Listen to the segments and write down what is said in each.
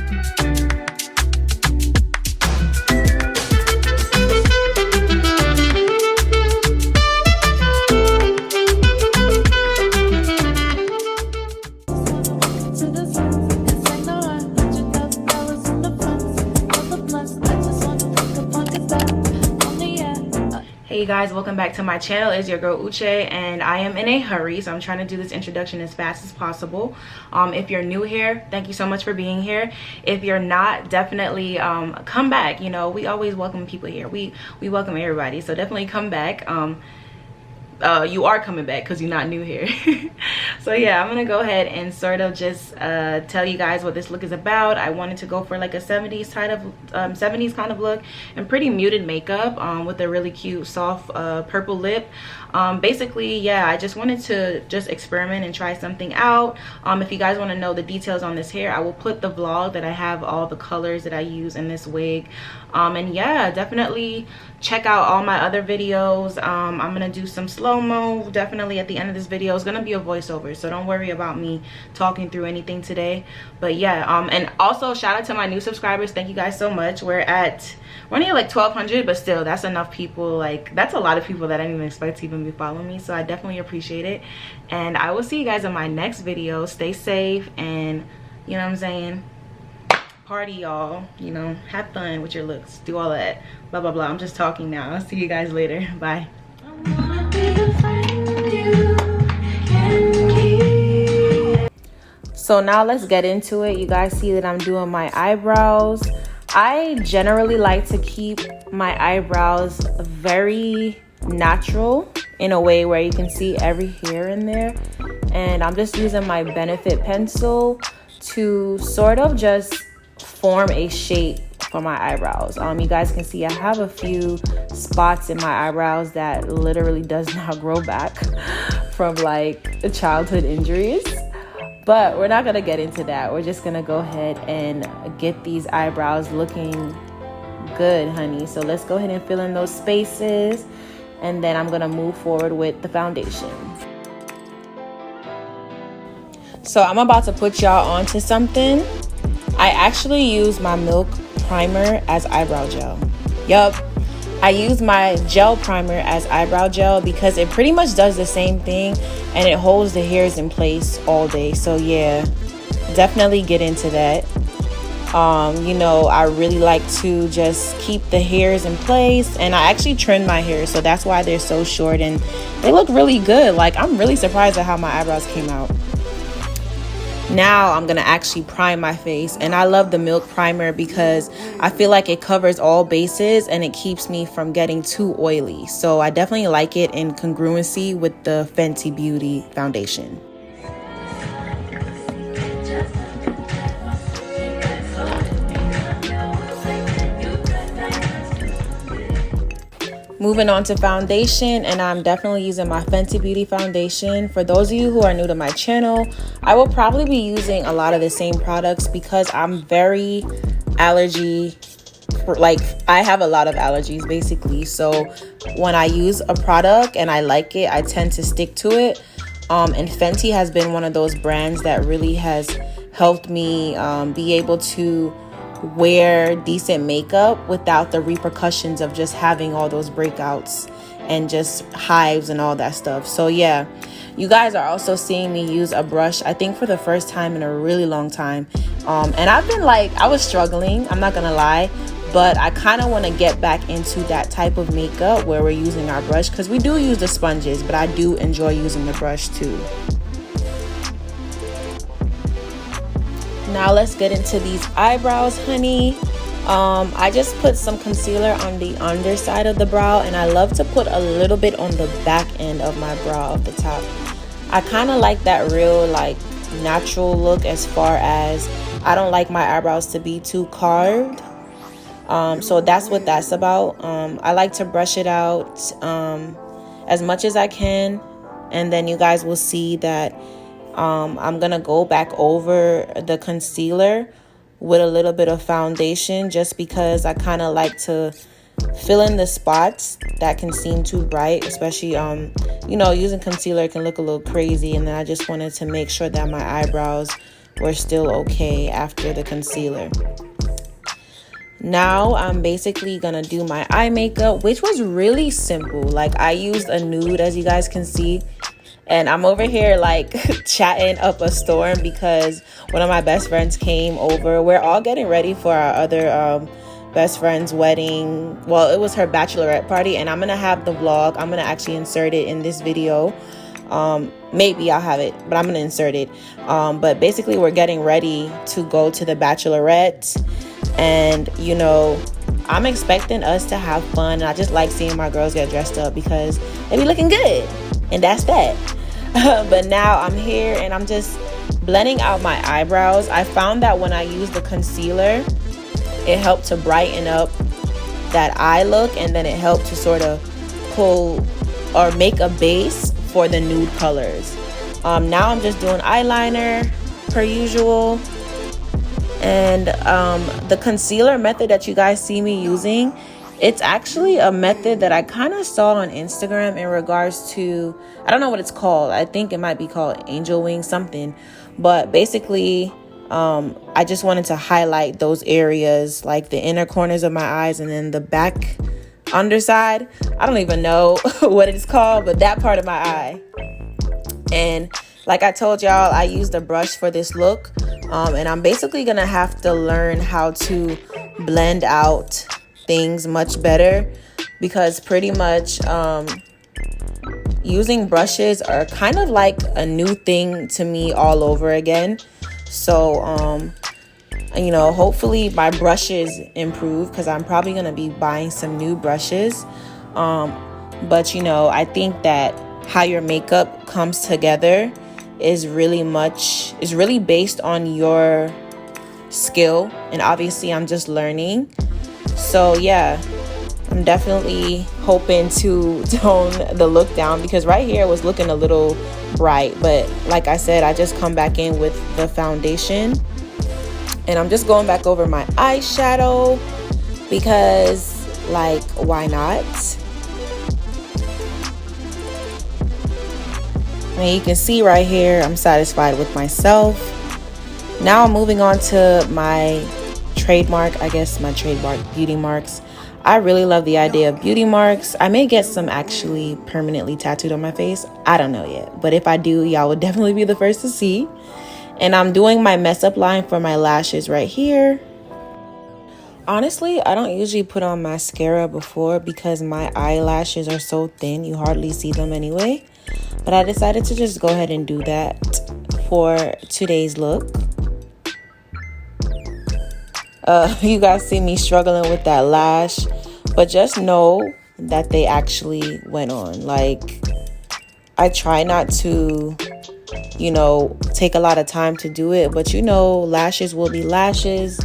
Hey guys, welcome back to my channel. It's your girl Uche, and I am in a hurry, so I'm trying to do this introduction as fast as possible. If you're new here, thank you so much for being here. If you're not, definitely come back. You know, we always welcome people here. We welcome everybody, so definitely come back. You are coming back because you're not new here. So yeah, I'm gonna go ahead and sort of just tell you guys what this look is about. I wanted to go for like a 70s kind of look, and pretty muted makeup with a really cute soft purple lip. Basically, yeah, I just wanted to just experiment and try something out. If you guys want to know the details on this hair, I will put the vlog that I have all the colors that I use in this wig. And yeah, definitely check out all my other videos. I'm gonna do some slow-mo definitely at the end of this video. It's gonna be a voiceover, so don't worry about me talking through anything today. But yeah, and also shout out to my new subscribers. Thank you guys so much. We're only at like 1,200, but still, that's enough people. Like, that's a lot of people that I didn't even expect to even be following me, so I definitely appreciate it. And I will see you guys in my next video. Stay safe, and you know what I'm saying, party, y'all. You know, have fun with your looks, do all that, blah blah blah. I'm just talking now. I'll see you guys later. Bye. So now let's get into it. You guys see that I'm doing my eyebrows. I generally like to keep my eyebrows very natural in a way where you can see every hair in there, and I'm just using my Benefit pencil to sort of just form a shape for my eyebrows. You guys can see I have a few spots in my eyebrows that literally does not grow back from like childhood injuries. But we're not gonna get into that. We're just gonna go ahead and get these eyebrows looking good, honey. So let's go ahead and fill in those spaces, and then I'm gonna move forward with the foundation. So I'm about to put y'all onto something. I actually use my Milk primer as eyebrow gel. Yup, I use my gel primer as eyebrow gel because it pretty much does the same thing, and it holds the hairs in place all day. So yeah, definitely get into that. You know, I really like to just keep the hairs in place, and I actually trimmed my hair, so that's why they're so short and they look really good. Like, I'm really surprised at how my eyebrows came out. Now I'm gonna actually prime my face, and I love the Milk primer because I feel like it covers all bases and it keeps me from getting too oily. So I definitely like it in congruency with the Fenty Beauty foundation. Moving on to foundation, and I'm definitely using my Fenty Beauty foundation. For those of you who are new to my channel, I will probably be using a lot of the same products because I'm very I have a lot of allergies basically. So when I use a product and I like it, I tend to stick to it. And Fenty has been one of those brands that really has helped me be able to wear decent makeup without the repercussions of just having all those breakouts and just hives and all that stuff. So yeah, you guys are also seeing me use a brush, I think for the first time in a really long time. And I've been like, I was struggling, I'm not gonna lie, but I kind of want to get back into that type of makeup where we're using our brush, because we do use the sponges, but I do enjoy using the brush too. Now let's get into these eyebrows, honey. I just put some concealer on the underside of the brow, and I love to put a little bit on the back end of my brow at the top. I kind of like that real like natural look, as far as I don't like my eyebrows to be too carved. So that's what that's about. I like to brush it out as much as I can, and then you guys will see that I'm gonna go back over the concealer with a little bit of foundation, just because I kind of like to fill in the spots that can seem too bright, especially you know, using concealer can look a little crazy, and then I just wanted to make sure that my eyebrows we're still okay after the concealer. Now I'm basically gonna do my eye makeup, which was really simple. Like, I used a nude, as you guys can see, and I'm over here like chatting up a storm because one of my best friends came over. We're all getting ready for our other best friend's wedding. Well, it was her bachelorette party, and I'm gonna have the vlog. I'm gonna actually insert it in this video. Maybe I'll have it, but I'm gonna insert it. But basically, we're getting ready to go to the bachelorette, and you know, I'm expecting us to have fun. And I just like seeing my girls get dressed up because they be looking good, and that's that. But now I'm here and I'm just blending out my eyebrows. I found that when I use the concealer, it helped to brighten up that eye look, and then it helped to sort of pull or make a base for the nude colors. Now I'm just doing eyeliner per usual, and the concealer method that you guys see me using, it's actually a method that I kind of saw on Instagram in regards to, I don't know what it's called. I think it might be called angel wing something, but basically I just wanted to highlight those areas, like the inner corners of my eyes and then the back underside. I don't even know what it's called, but that part of my eye. And like I told y'all, I used a brush for this look, and I'm basically gonna have to learn how to blend out things much better, because pretty much using brushes are kind of like a new thing to me all over again. So you know, hopefully my brushes improve, because I'm probably gonna be buying some new brushes. But you know, I think that how your makeup comes together is really based on your skill, and obviously I'm just learning. So yeah, I'm definitely hoping to tone the look down, because right here it was looking a little bright, but like I said, I just come back in with the foundation, and I'm just going back over my eyeshadow because, like, why not? I mean, you can see right here, I'm satisfied with myself. Now I'm moving on to my trademark, I guess my trademark beauty marks. I really love the idea of beauty marks. I may get some actually permanently tattooed on my face. I don't know yet, but if I do, y'all would definitely be the first to see. And I'm doing my mess up line for my lashes right here. Honestly, I don't usually put on mascara before because my eyelashes are so thin, you hardly see them anyway. But I decided to just go ahead and do that for today's look. You guys see me struggling with that lash, but just know that they actually went on. Like, I try not to, you know, take a lot of time to do it, but you know, lashes will be lashes,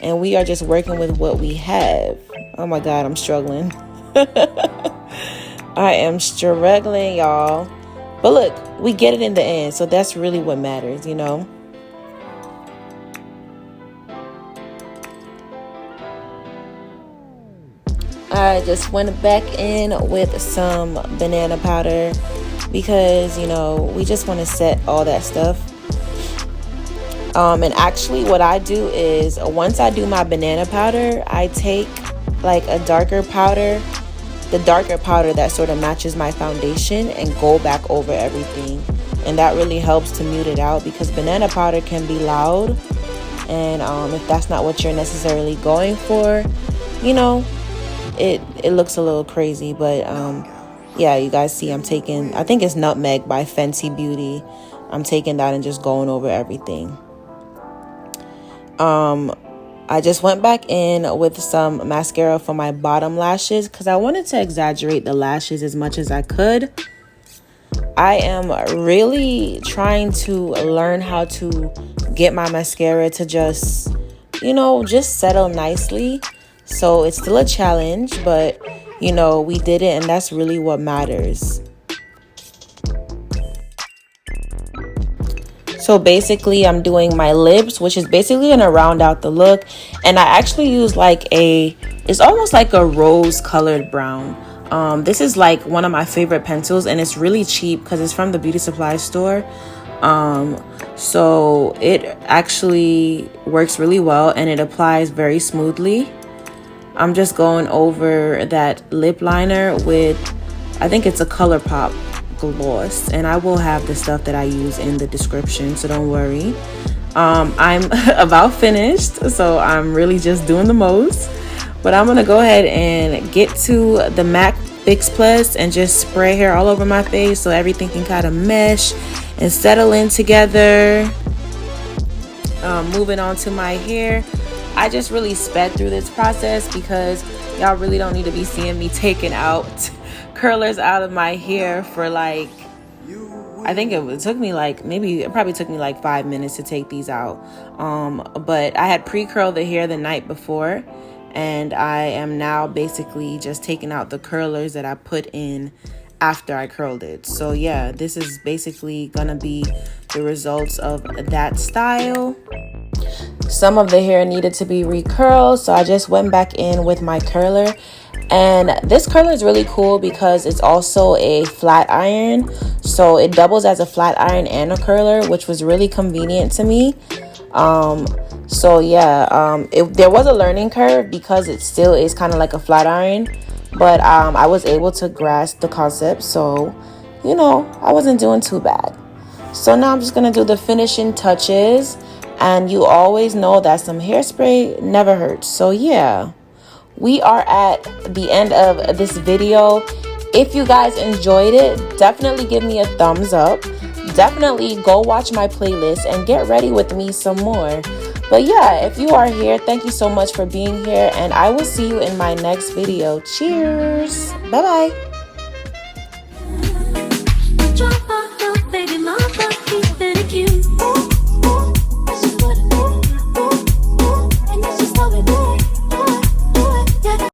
and we are just working with what we have. Oh my God, I'm struggling. I am struggling, y'all. But look, we get it in the end, so that's really what matters, you know. I just went back in with some banana powder because, you know, we just want to set all that stuff. And actually what I do is once I do my banana powder, I take like a darker powder, the darker powder that sort of matches my foundation, and go back over everything. And that really helps to mute it out, because banana powder can be loud. And if that's not what you're necessarily going for, you know, it looks a little crazy. But yeah, you guys see I'm taking, I think it's Nutmeg by Fenty Beauty. I'm taking that and just going over everything. I just went back in with some mascara for my bottom lashes because I wanted to exaggerate the lashes as much as I could. I am really trying to learn how to get my mascara to just, you know, just settle nicely. So it's still a challenge, but, you know, we did it, and that's really what matters. So basically I'm doing my lips, which is basically going to round out the look. And I actually use like it's almost like a rose colored brown. This is like one of my favorite pencils, and it's really cheap because it's from the beauty supply store. So it actually works really well and it applies very smoothly. I'm just going over that lip liner with, I think it's a ColourPop gloss, and I will have the stuff that I use in the description, so don't worry. I'm about finished, so I'm really just doing the most. But I'm gonna go ahead and get to the MAC Fix Plus and just spray hair all over my face so everything can kind of mesh and settle in together. Moving on to my hair, I just really sped through this process because y'all really don't need to be seeing me taking out curlers out of my hair for like, I think it took me like, it probably took me like 5 minutes to take these out. But I had pre-curled the hair the night before, and I am now basically just taking out the curlers that I put in after I curled it. So yeah, this is basically gonna be the results of that style. Some of the hair needed to be recurled, so I just went back in with my curler. And this curler is really cool because it's also a flat iron, so it doubles as a flat iron and a curler, which was really convenient to me. So yeah, there was a learning curve because it still is kind of like a flat iron, but I was able to grasp the concept, so you know, I wasn't doing too bad. So now I'm just gonna do the finishing touches, and you always know that some hairspray never hurts. So yeah, we are at the end of this video. If you guys enjoyed it, definitely give me a thumbs up. Definitely go watch my playlist and get ready with me some more. But yeah, if you are here, thank you so much for being here, and I will see you in my next video. Cheers. Bye bye.